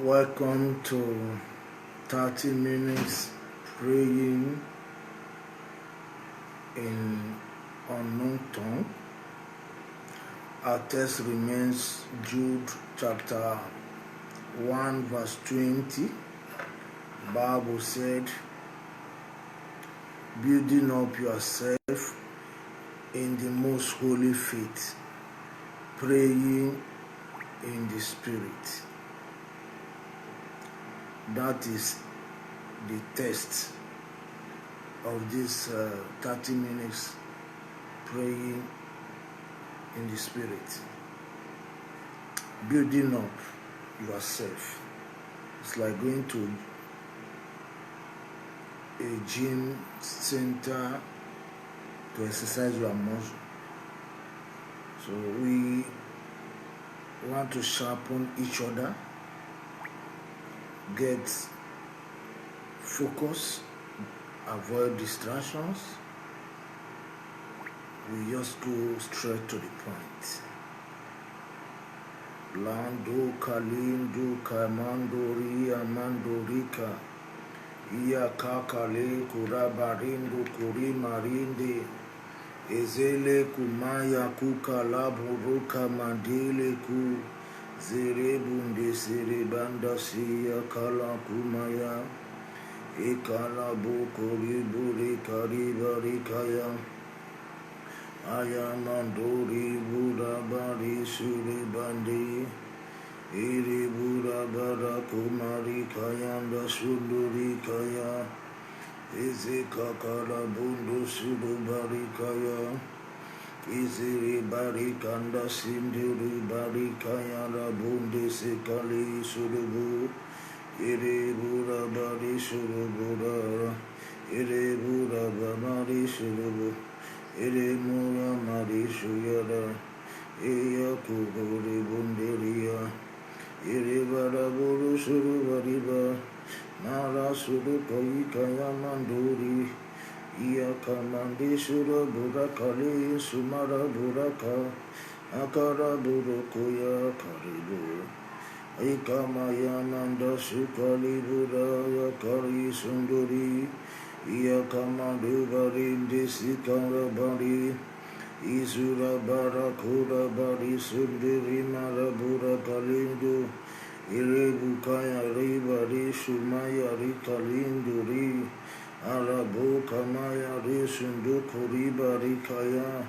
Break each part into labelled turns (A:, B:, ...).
A: Welcome to 30 minutes praying in unknown tongue. Our text remains Jude chapter 1 verse 20. Bible said, building up yourself in the most holy faith, praying in the Spirit. That is the text of this 30 minutes praying in the Spirit. Building up yourself. It's like going to a gym center to exercise your muscle. So we want to sharpen each other, get focus, avoid distractions. We just go straight to the point. Lando Kalindo Kamandori Amandorika Iya Kakale Kurabarindo Kuri Marinde Ezele Kumaya Kukala Buruka Mandile Ku Zerebunde Serebanda Siya Kala Kumaya Ekala Bukuri Buri Karibari Kaya Ayamandori Buddha Bari Suri Bandi Iri Buddha Bara Kumari Kayanda Sunduri Kaya Ezeka Kala Bundu Sudu Bari Kaya Iziri Bari Kanda Sinduri Bari Kaya Bundi Sekali Sudubu Iri Buddha Bari Sudubu Iri Buddha Bari Sudubu Ere mura marishu yara, eya kuguri bunderia, ere bara buru suru bariba, mara suru kai kaya manduri, iya kamandi sura burakali sumara buraka, akara burukoya karibu, ekamaya manda sukali buraya kari sunduri, Iya kamandu bari desikara bari Isura barakura bari sundiri marabura kalindu Irebu kaya ribari shumaya rikalinduri Arabu kamaya risundu kuribari kaya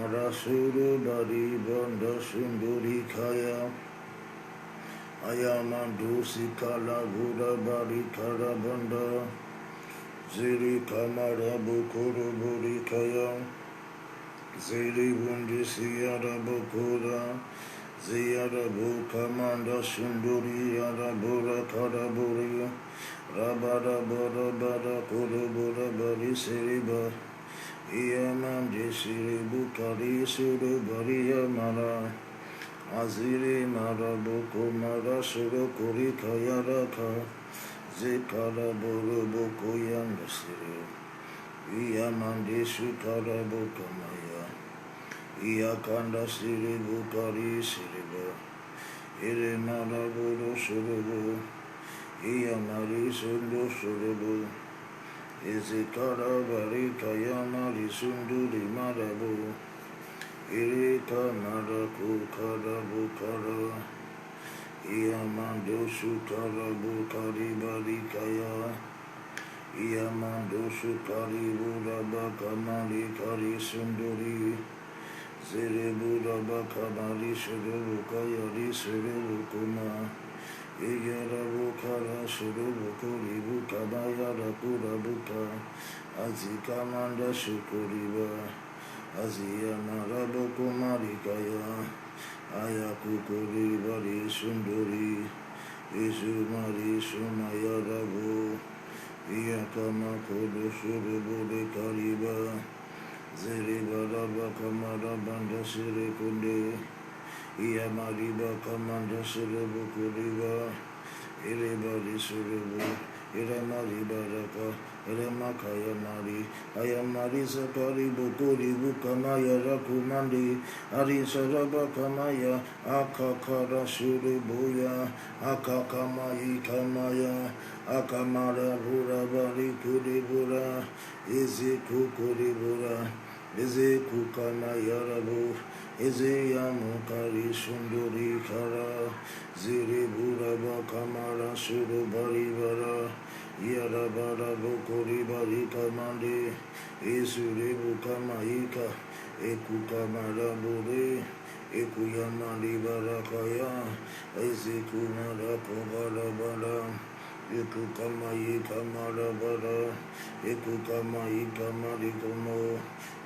A: Arasuru bari banda sunduri kaya Ayamandu sikala bura bari karabanda Ziri kamara bukuru buri kaya, ziri bundi siyara bukura, ziyara bukamanda sunduri yara bura karaburi, rabara bara bara kuru bura bari siriba, iyamandi siri bukari suru bari yamara, aziri mara bukumara suru kuri kaya raka, Zikara buru buku yang dasiru, iya mandi sukara buku maya, iya kanda siri bukari siriba, iri mara buru surubu, iya mari sundu surubu, izikara bari kaya mari sundu di marabu, iri kamara kukara bukara. Iya mando sukara bukari bari kaya Iya mando sukari buraba kamali kari sunduri Zere buraba kamali surubu kaya di surubu kuma Iya rabu kara surubu kuri buka baya rakura buka Azika manda sukuriba Azia marabu kumari kaya Ayaku kuri bari sunduri, isu mari sumaya rabu, iya kama kudu surubu de kariba, zeri baraba kamara banda siri kunde, iya mariba kamanda surubu kuriba, iri bari surubu, Iramari Baraka, Iramakaya Mari, Ayamari Sakari Bukuri Bukamaya Rakumandi, Ari Saraba Kamaya, Akakara Shuri Buya, Akakamai Kamaya, Akamara Bura Bari Kuri Bura, Iziku Kuri Bura, Iziku Kamaya Rabu, Iziyamukari Sunduri Kara, Ziri Bura Bakamara Shuru Bari Bara, Yarabara Bukuri Bari Kamandi, Isuri Bukamaika, Ekukamara Buri, Ekuyamandi Barakaya, Ezikumara Kobara Bara, Ekukamai Kamara Bara, Ekukamai Kamari Komo,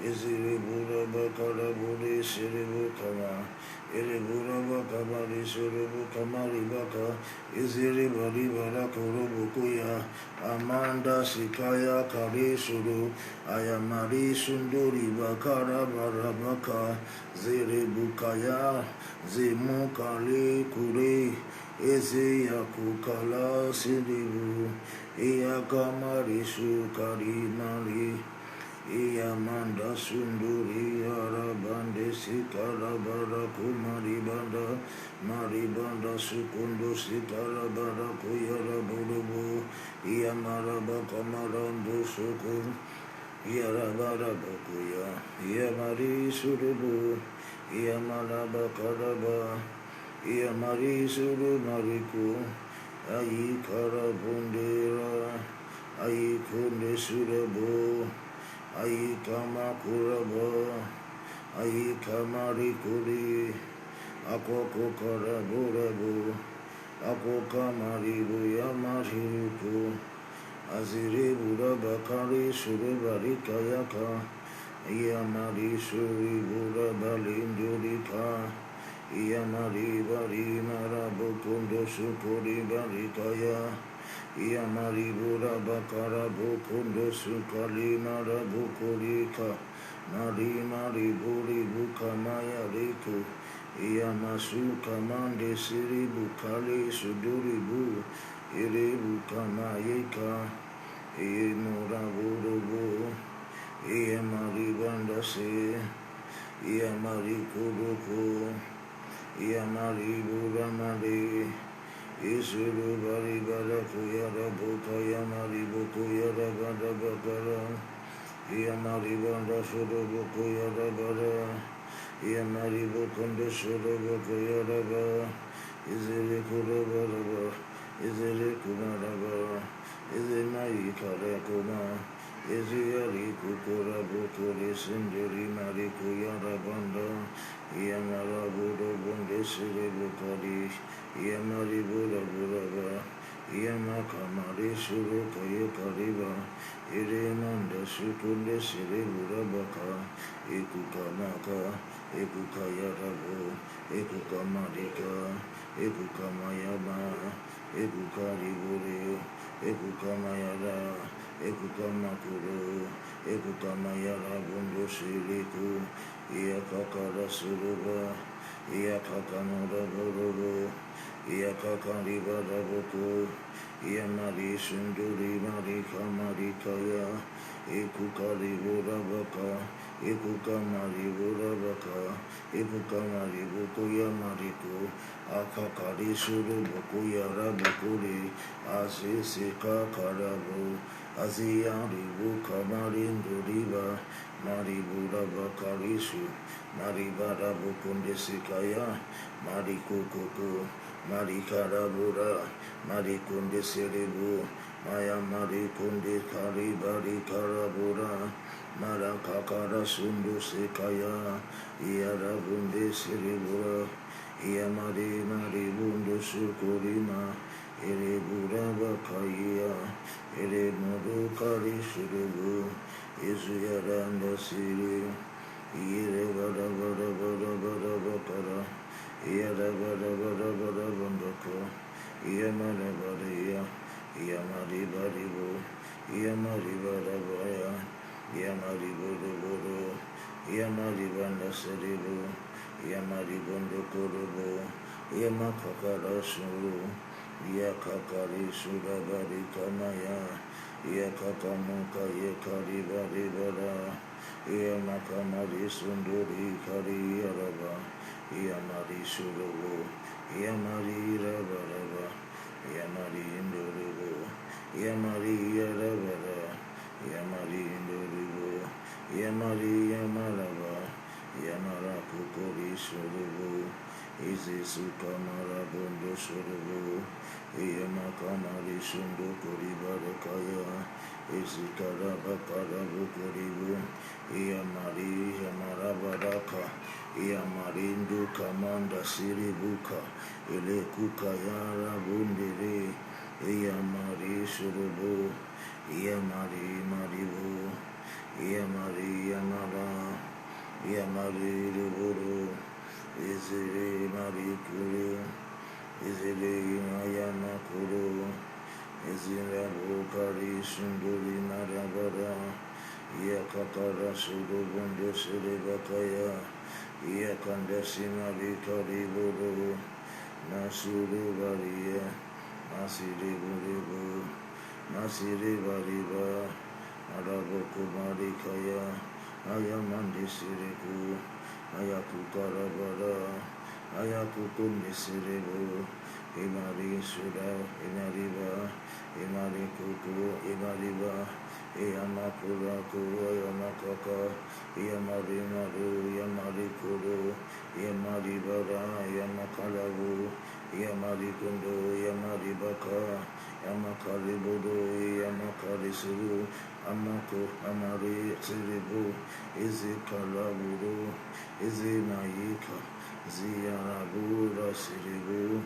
A: Iziri Bura Bakara Buri Siribu Kama, Iribura Bakamari Siribu Kamari Baka, Iziri Bari Barakuru Bukuya, Amanda Sikaya Kari Suru, Ayamari Sunduri Bakara Barabaka, Ziri Bukaya, Zimukali Kuri, Ezi Yakukala Siribu, Iyakamari Sukari Mari, Iyamanda Sunduri Arabande Sikara Barakumari Banda, Maribanda Sukundo Sikara Barakuyara Burubu, Iyamara Bakamarando Sukun, Iyarabara Bakuya, Iyamari Surubu, Iyamara Bakaraba, Iyamari Suru Mariku, Ayikara Bundera, Ayikunde Surabu, Ayikama Kuraba, Ayikamari Kuri, Akoko Karaburabu, Akokamari Buyamariku, Aziri Burabakari Surubari Kayaka, Iyamari Suri Burabalindurika, Iyamari Bari Marabukundo Sukuri Barikaya, Iyamari Burabakara Bukundo Sukali Marabukurika, Mari Buri Bukamaya Riku, Iyamasu Kamande Siri Bukali Suduri Bu, Iri Bukamayika, Iyamura Burubu, Iyamari Bandasi, Iyamari Kuruku, Iyamari Buramari, Isuru Bari Baraku Yara Buka Yamari Buku Yara Bada Bakara, Iyamari Banda Suru Buku Yara Bara, Iyamari Bukunda Suru Buku Yara Ba, Iziri Kurabaraba, Iziri Kumaraba, Izimai Karakuma, Iziyari Kukura Bukuri Sinduri Mariku Yara Banda, Iyamara Budo Bunde Siri Bukari, Iyamari Buda Buraba, Iyamakamari Suru Kaya Kariba, Irimanda Sukunde Siri Burabaka, Ikukamaka, Ikukayarabu, Ikukamarika, Ikukamayama, Ikukariburi, Ikukamayara, Ikukamakuru, Ikukamayara Bundu Siriku, Iyakakara Suruba, Iyakakamura Burubu, Iyakakaribara Buku, Iyamari Sunduri Marika Marikaya, Ikukari Burabaka, Ikukamari Burabaka, Ikukamari Bukuya Mariku, Akakari Suru Bukuya Rabukuri, Azisika Karabu, Aziyari Bukamarinduriba, Mari Burabakarisu, Mari Barabukundesikaya, Mari Kukuku, Mari Karabura, Mari Kundesiribu, Maya Mari Kundi Karibari Karabura, Marakakara Sundu Sikaya, Iarabundi Siribura, Iamari Mari Bundu Sukurima, Iribura Bakaya, Irimudu Kari Suribu, Izuyaranda Siri, Irevada Vada Vada Vada Bakara, Iarabada Vada Vada Bandaka, Iamara Varia, Iamari Baribu, Iamari Vada Vaya, Iamari Budu Budu, Iamari Vanda Seribu, Iamari Bundu Kurubu, Iamakakara Suru, Yakakari Sudabari Kamaya, Yakakamuka Yakari Bari Bara, Yamakamari Sunduri Kari Yaraba, Yamari Surubu, Yamari Rabaraba, Yamari Induribu, Yamari Yarabara, Yamari Induribu, Yamari Yamaraba, Yamara Kukuri Surubu, Izi Sukamara Bondo Surubu, Yamakamari Sundu Kuribarakaya, Izi Karabakara Bukuribu, Yamari Yamarabaraka, Yamarindu Kamanda Siribuka, Ile Kukayara Bundiri, Yamari Surubu, Yamari Maribu, Yamari Yamara, Yamari Ruburu, Iziri Marikuru, Iziri Ayamakuru, Izira Bukari Sunduri Marabara, Yakakara Surubundo Siribakaya, Yakandasi Marikari Buru, Nasuru Baria, Masiri Buribu, Masiri Bariba, Araboku Marikaya, Ayamandi Siriku, Ayakukarabara, Ayakukundi Siribu, Imari Suda, Imariba, Imari Kuku, Imariba, Yamakuraku, Yamakaka, Yamari Maru, Yamari Kuru, Yamari Bara, Yamakalabu, Yamari Kundu, Yamari Baka, Yamakari Budu, Yamakari Suru, Amako, Amari Siribu, Izi Kalaburu, Izi Naika, Ziyarabura Siribu,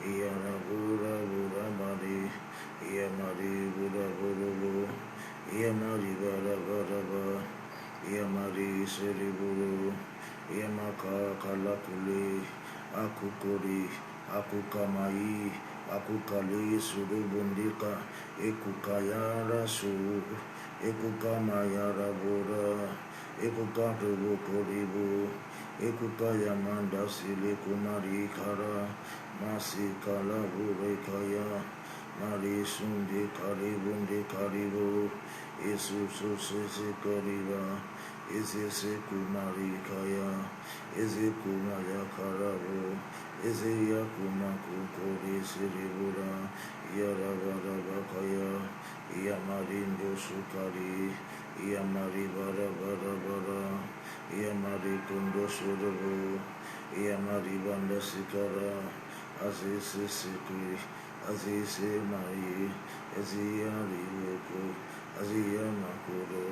A: Yarabura Burabari, Yamari Bura Burubu, Yamari Bara Baraba, Yamari Siriburu, Yamaka Kalakuli, Akukuri, Akukamai, Akukali Surubundika, Ekukayara Suru, Ekukamayara Bura, Ekukatubu Koribu, Ekukayamanda Silikumari Kara, Masi Kalaburekaya, Mari Sundi Karibundi Karibu, Isusu Kariba, Kumari Kaya, Kumaya Karabu, Yakumaku Kori Siribura, Yarabarabakaya, Yamarindo Sukari, Yamari Bara, Yamari Kundo Surubu, Yamari Banda Sikara, Aziz Sikri, Aziz Mai, Aziyari Yoko, Aziyamakuro,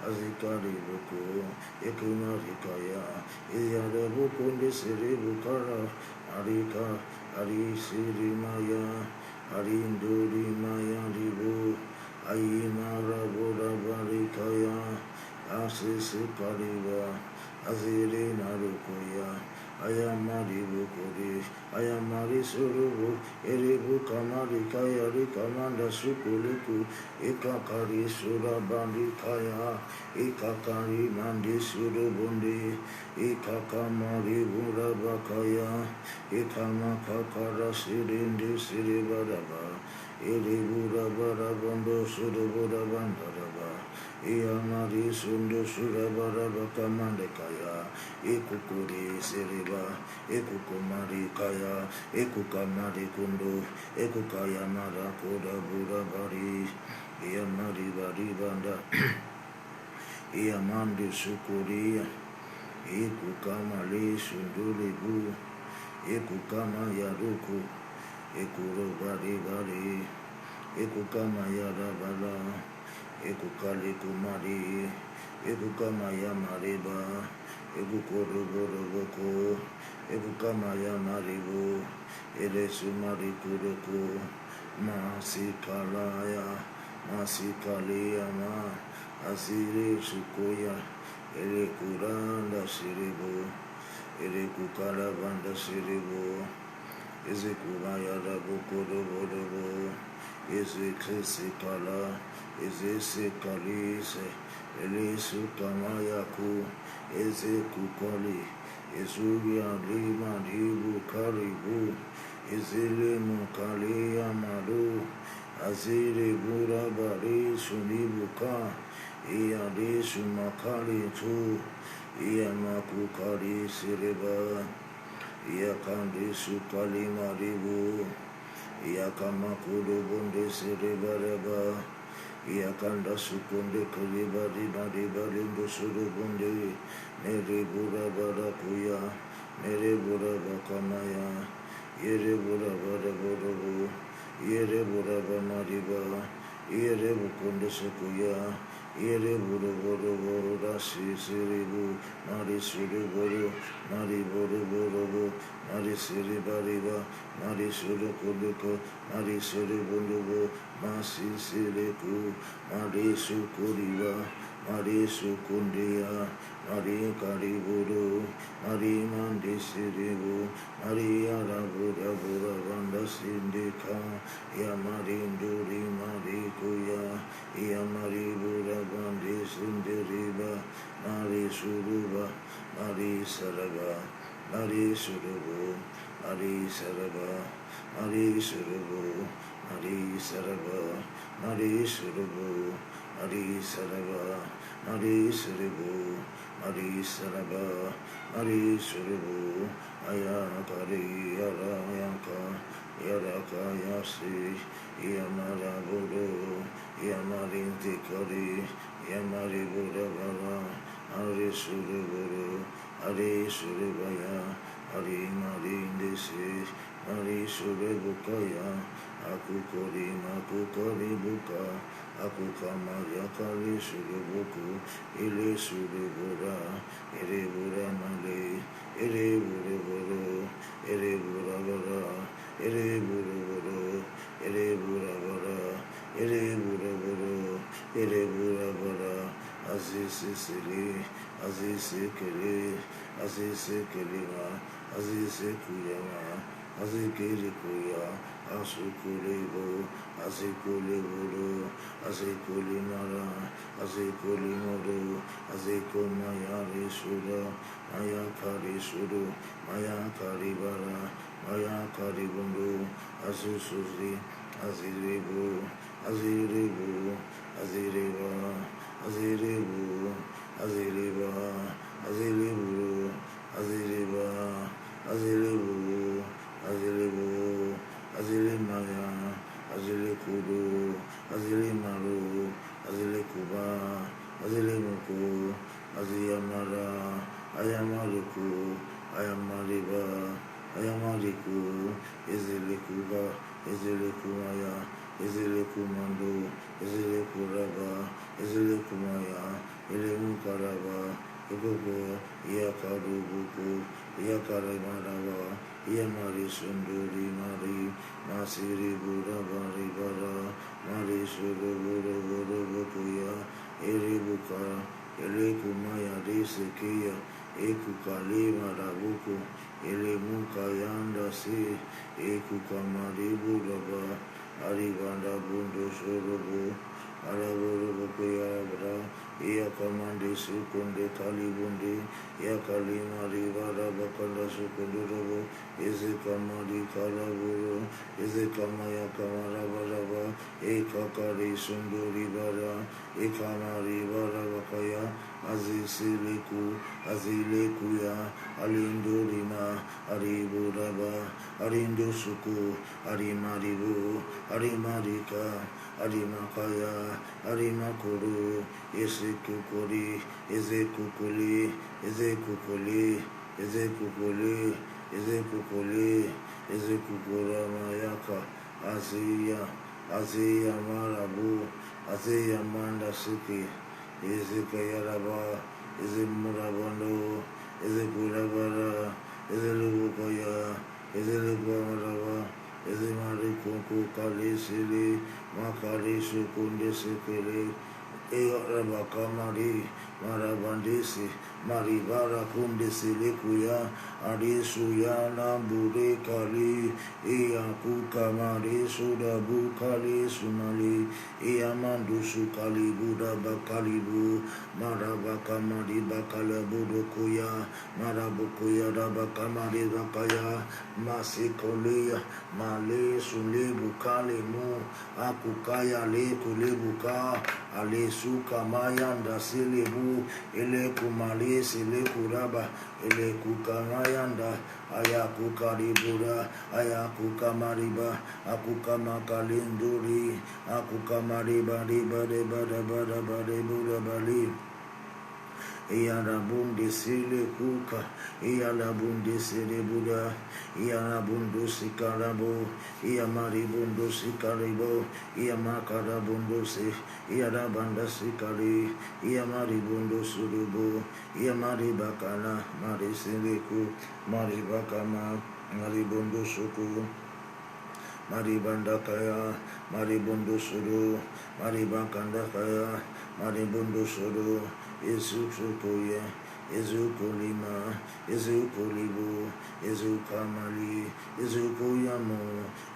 A: Azikari Boko, Ekunarikaya, Iyadabuko Siribukara, Arika, Ari Sirimaya, Arinduri Maya Ribu, Ayimara Bura Barikaya, Asisukariba, Aziri Narukoya, Ayamari Bukuri, Ayamari Surubu, Eribu Kamari Kaya, Rikamanda Sukuluku, Ikakari Surabandi Kaya, Ikakari Mandi Surubundi, Ikakamari Burabakaya, Ikamakakara Sirindi Siribaraba, Iriburabarabando Suraburabandaraba, Iyamari Sundu Surabaraba Kamandekaya, Ikukuri Siriba, Ikukumari Kaya, Ikukamari Kundu, Ikukaya Marakoda Burabari, Iyamari Baribanda, Iyamandi Sukuria, Ikukamali Sundulibu, Ikukama Yaruku, Ikuru Bari, Ikukama Yarabala, Ikukali Kumari, Ikukamaya Mariba, Ikukuru Boroboko, Ikukamaya Maribu, Eresumari Kuruku, Masikalaya, Masikaliyama, Asiri Sukoya, Elekuranda Siribu, Elekukarabanda Siribu, Ezekubaya Rabukuru, Ezekisikala, Ezekikalise, Elisukamayaku, Ezekukali, Ezuya Lima Dibu Karibu, Ezelimu Kalia Azire bura bari sunibuka. Iya de sumakali tu. Iya makukari sireba. Iya kandi sukali maribu. Iya kamakudu bunde sireba reba. Iya kanda sukunde kalibari nadi balindo sudu bunde. Nere bura bara kuya. Nere bura bakamaya. Yere bura bara bodobo. Yere bura bamariba. Yere bukunde sukuya. Yere buru buru buru rasi siribu. Nari sudu buru. Nari buru buru buru. Nari siribariba. Nari sudu kuduko. Nari sudu bundubu. Masi siriku. Nari sukuriba. Nari sukundia. Nari kariburu. Nari mandi siribu. Nari arabura bura banda sindika. Ya marinduri marikuya. Ya maribura bandi sindiriba. Nari suruba. Nari saraba. Nari surubu. Nari saraba. Nari surubu. Nari saraba. Nari surubu. Nari saraba. Nari surubu. Nari saraba. Nari surubu. Ayakari yarayaka. Yaraka yasi. Yamaraburu. Yamarintikari. Yamaribura. Ari suruburu. Ari surubaya. Ari marindisi. Ari surubukaya. Aku kori buka. Aku kamaya kali surubuku. Ile surubura. Ile bura mali. Ile buru buru. Ile bura bara. Ile buru buru. Ile bura bara. Ile buru buru. Ile bura bara. Aziz sili. Aziz kili. Aziz kilima. Aziz kuyama. Aziz kilikuya. Asukulibu. Azikuliburu. Azikulimara. Azikulimuru. Azikumayari suda. Maya kari sudu. Maya kari bara. Maya kari bundu. Azusuzi. Aziribu. Aziribu. Aziriba. Aziribu. Aziriba. Aziribu. Aziriba. Aziribu. Aziribu. Azilimaya. Azilikudu. Azilimaru. Azilikuba. Azilimuku. Aziyamara. Ayamaruku. Ayamariba. Ayamariku. Izilikuba. Izilikumaya. Izilikumando. Izilikuraba. Izilikumaya. Ilimukaraba. Ibubu. Iyakarubuku. Iyakarimaraba. Iyamari sunduri mari. Masiri burabari bara. Mari suruburu burubukuya. Iribuka. Ilikumaya disikiya. Ekukalima rabuku. Ilimuka yandasi. Ekukamari buraba. Aribanda bundu surubu. Araburubuku yarabra. Iyakamandi sukunde kalibundi. Yakalima ribara bakanda sukundurubu. Izikamadi karaburu. Izikamaya kamarabaraba. Ekakari sunduri bara. Ekamari bara bakaya. Azisiliku. Azilekuya. Alindurima. Ariburaba. Arindusuku. Arimaribu. Arimarika. Arimakaya. Arimakuru. Ezekukuri, Ezekukuli, Ezekukuli, Ezekukuli, Ezekukuli, Ezekukura Mayaka, Aziya, Aziya Marabu, Aziya Mandasiki, Ezekayaraba, Ezemurabando, Ezekurabara, Ezelubukoya, Ezelubamaraba, Ezemarikunku Kalisili, Makali Sukunde Sekele, Earabakamari, marabandesi, maribara kundesi lekuya, adesuya nambure kali, kuka mare soda bukale sumali, mandu sukali buda bakalibu, marabaka mari bakala budokuya, marabukuya rabaka mari bakaya, masikoleya, male sulebu kale mu, akukaya le kulebuka, ale suka mayanda selebu, ele kumale sele kuraba, ele kukamayanda, ayakuka ribura, ayakuka mariba, akuka makalinduri, akuka mariba riba riba riba riba riba bali. Iyanabundi sile kuka, iyanabundi sile buda, iyanabundo sikarabo, iyamaribundo sikaribo, iyamakarabundo si, iyarabanda sikari, iyamaribundo surubo, iyamaribakana, marisiliku, maribakama, maribundo suku, maribandakaya, maribundo suru, maribakandakaya, maribundo suru, Ezukoya, Ezukolima, Ezukolibu, Ezukamali, Ezukoyamo,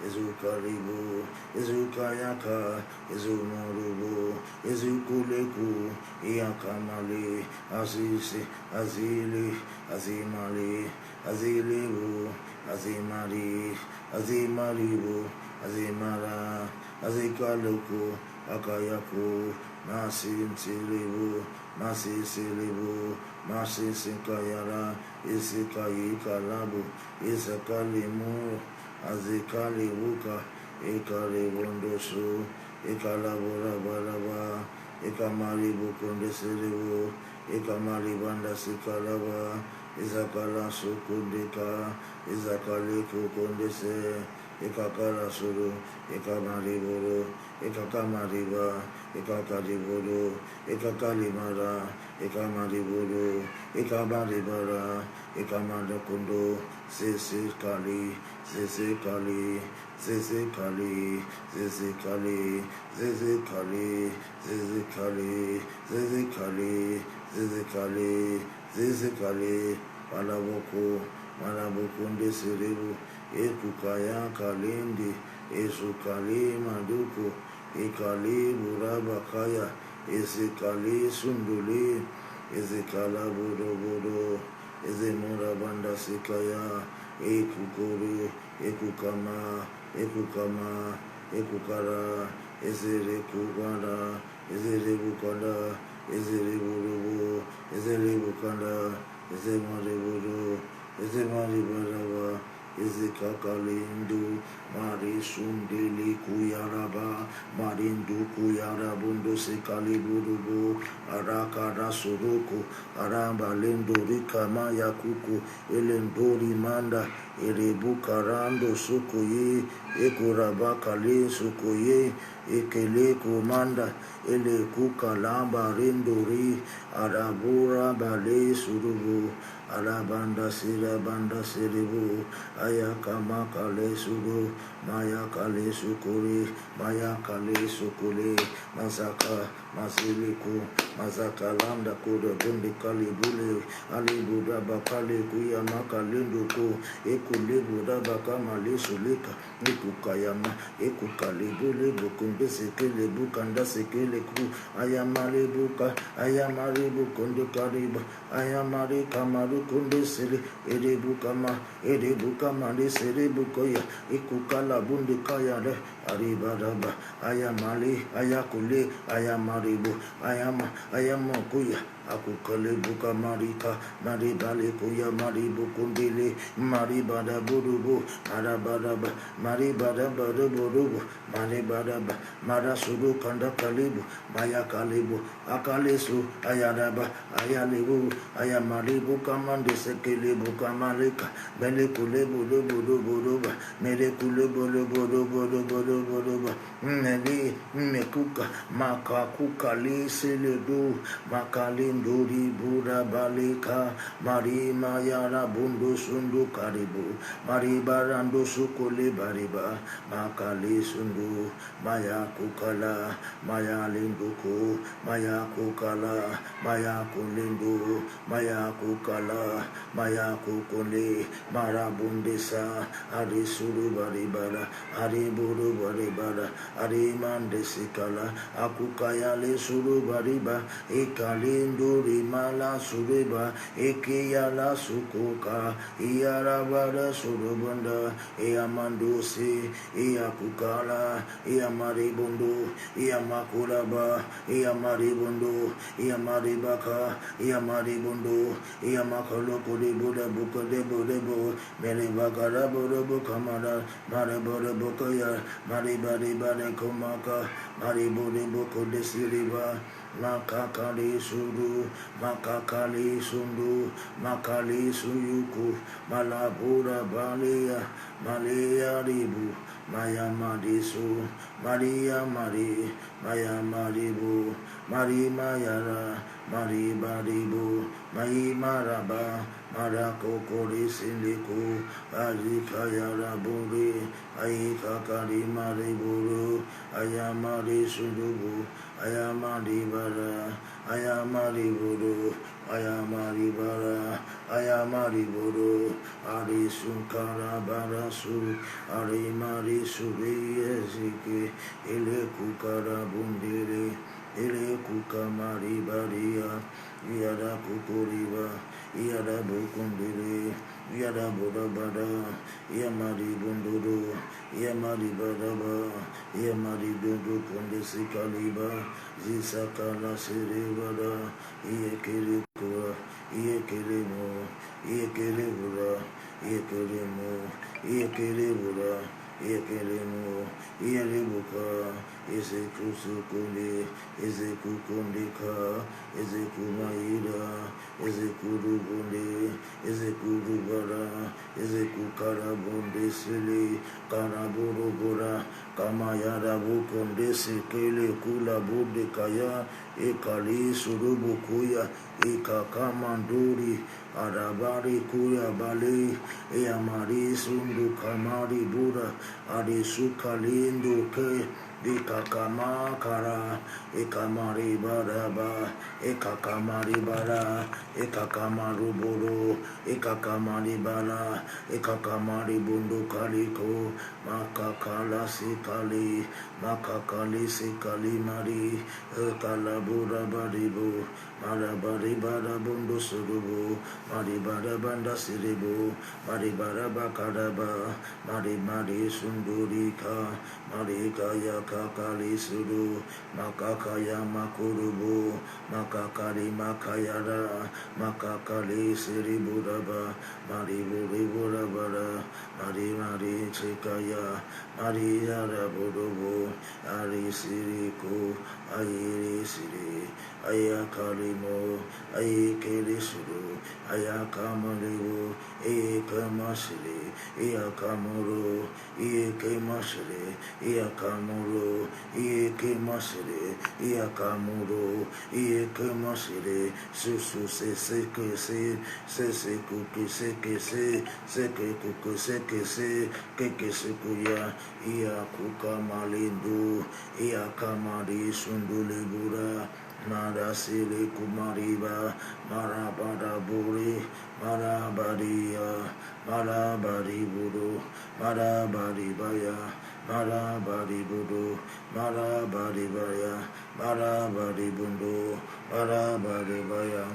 A: Ezukalibu, Ezukayaka, Ezumorubu, Ezukuleku, Iakamali, Azisi, Azili, Azimali, Azilibu, Azimari, Azimaribu, Azimara, Azikaluku, Akayaku, Masin Silibu, Masi Silibu, Masi Sinkayara, Isikayi Kalabu, Isakalimu, Azikali Wuka, Ikali Wondosu, Ikalabura Balaba, Ikamaribu Kunde Silibu, Ikamari Banda Sikalaba, Isakala Sukundika, Isakali Kukundese, Ikakala Suru, Ikamariburu, Ikakamariba, Ikakariburu, Ikakalimara, Ikamariburu, Ikamaribara, Ikamadakundo, Sisikali, Sisikali, Sisikali, Sisikali, Sisikali, Sisikali, Sisikali, Sisikali, Sisikali, Malabuku, Malabukunde Siribu, Ekukaya Kalindi, Esukali Maduku, Ekali Burabakaya, Esekali Sunduli, Ezekala Bodo Bodo, Ezemura Banda Sikaya, Ekukuru, Ekukama, Ekukama, Ekukara, Ezerekukanda, Ezerebukanda, Ezereburubu, Ezerebukanda, Ezemaribudu, Ezemaribaraba, Ezekakalindu, Mari Sundili Kuyaraba, Marindu Kuyarabundo Sekaliburubu, Arakara Suruku, Aramba Lendori Kamaya Kuku, Elendori Manda, Erebukarando Sukoye, Ekurabakale Sukoye, Ekele Komanda, Ele Kukalamba Rendori, Arabura Bale Surubu, Arabanda Sirabanda Siribu, Ayakama Kale Suru, Maya Kale Sukuri, Maya Kale Sukule, Masaka, Masiliku, Masaka Landa Kuda Bundi Kali Bule, Ali Buda Bakale Kuya Makalinduku, Ekulibu Dabakama Lisulika, Ekukayama, Ekukalibu, Bukunde Sekele Bukanda Sekele Ku, Ayamari Buka, Ayamari Bukunde Kariba, Ayamari Kamaru Kunde Sili, Edebukama, Edebukama, Serebukoya, Ekukala Bundi Kayale, Aribadaba, Ayamali, Ayakule, Ayamaribu, Ayamakuya, Akukale Buka Marika, Maribale Kuya, Maribu Kundili, Maribada Burubu, Marabadaba, Maribada Burubu, Maribadaba, Marasuru Kanda Kalibu, Maya Kalibu, Akalesu, Ayadaba, Ayalibu, Ayamaribu Kamande Sekelebu Kamalika, Belekulebu, Buruba, Melekulebu, Nele mekuka makakuka leseledo makalendori buda baleka marima yara bundo sundu karibu maribarando sukole bariba makale sundu maya kukala maya lenduko maya kukala maya kulendo maya kukala maya kukole marabundesa ari suru baribara ari buru baribara ari mandesikala akukaya le suru bariba ekalendori mala sureba ekeyala sukuka iyarabara surubanda eyamandosi iyakukala iyamaribundo iyamakuraba iyamaribundo iyamaribaka iyamaribundo iyamakalokuri buda bukadebo debo meribakara burubu kamara mariburu kaya maribari bare kumaka mariburu buku desiriba makakali suru makakali sundu makali suyuku malabura balia malia ribu maya madisu maria mari maya maribu mari mayara mari baribu mai maraba marako kori sindiku azikayara buri aikakari mariburu ayamari sundubu ayamari bara ayamari buru ayamari bara ayamari buru ari sunkara barasu ari mari subi ezike ele kukara bundiri ele kukamari baria yada kukuriba yada bukundiri yada budabada yamari bunduru yamari badaba yamari dundu kundisi kaliba zisakala siribada yekiri kura yekiri mo yekiri bura yekiri mo yekiri bura yekelemo yeribuka ezekusukunde ezekukundika ezekumaida ezekurugunde ezekurubara ezekukarabunde sele karaburugura kamayara bukunde sekele kula bude kaya ekali surubukuya ekakamanduri arabari kuya bale amari sundu kamari bura ari sukalindo ke ekakama kara ekamari baraba ekakamari bara ekakamaru buru ekakamari bara ekakamari bundu kaliko makakala sikali makakali sikali mari ekalabura baribu marabari bara bundu surubu mari bara banda siribu mari bara bakaraba mari mari sundurika mari kaya kakali suru makakaya makurubu makakari makayara makakali siribu raba mari buri burabara mari mari cikaya mari yara burubu ari siriku ayiri siri ayakalimo ayikeli suru ayakamaribu iyakamasiri iyakamuru iyakamasiri iyakamuru iyakamasiri iyakamuru iyakamasiri susu seke se sese kuki seke se seke kuki seke se keke sekuya iyakukamalindou iyakamari sundulibura Marasili kumariba marabada buri marabadia marabadi budu marabadi baya marabadi budu marabadi baya marabadi bundu marabadi baya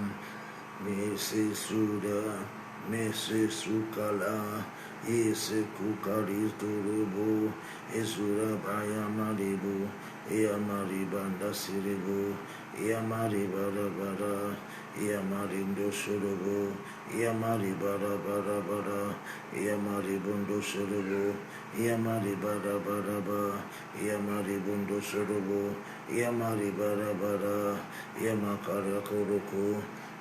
A: Mesi suda Mesi sukala Ese kukari turubu Esura baya maribu Yamari banda siribu Yamari bara bara Yamari ndo surubu Yamari bara bara bara Yamari bundo surubu Yamari bara bara bara Yamari bundo surubu Yamari bara bara Yamakara kuruku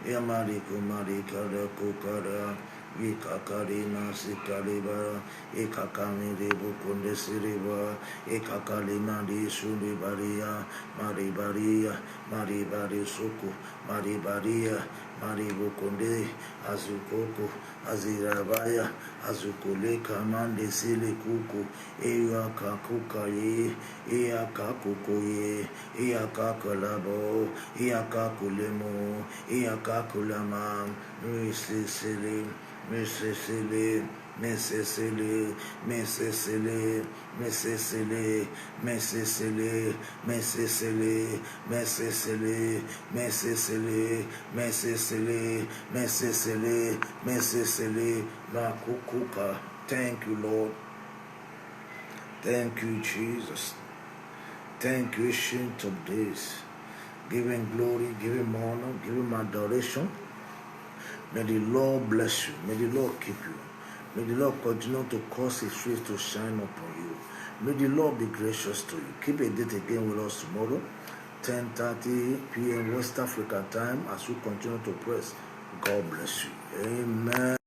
A: Yamari kumari kara kukara Ikakalina Sikaliba, Ikakami Rebu Kunde Siriba, Ikakalina di Sulibaria, Maribaria, Maribari Suku, Maribaria, Maribukunde, Azukoko, Azirabaya, Azukule Kamande Silikuku, Eyakakuka ye, Eyakakuko ye, Eyakakalabo, Eyakakulemo, Eyakakulama, Misisili. Mississippi, Mississippi, Mississippi, Mississippi, Mississippi, Mississippi, Mississippi, Mississippi, Mississippi, Mississippi, Mississippi, Makukuka. Thank you, Lord. Thank you, Jesus. Thank you, Ancient of Days. Give him glory, give him honor, give him adoration. May the Lord bless you. May the Lord keep you. May the Lord continue to cause his face to shine upon you. May the Lord be gracious to you. Keep a date again with us tomorrow, 10:30 p.m. West Africa time, as we continue to press. God bless you. Amen.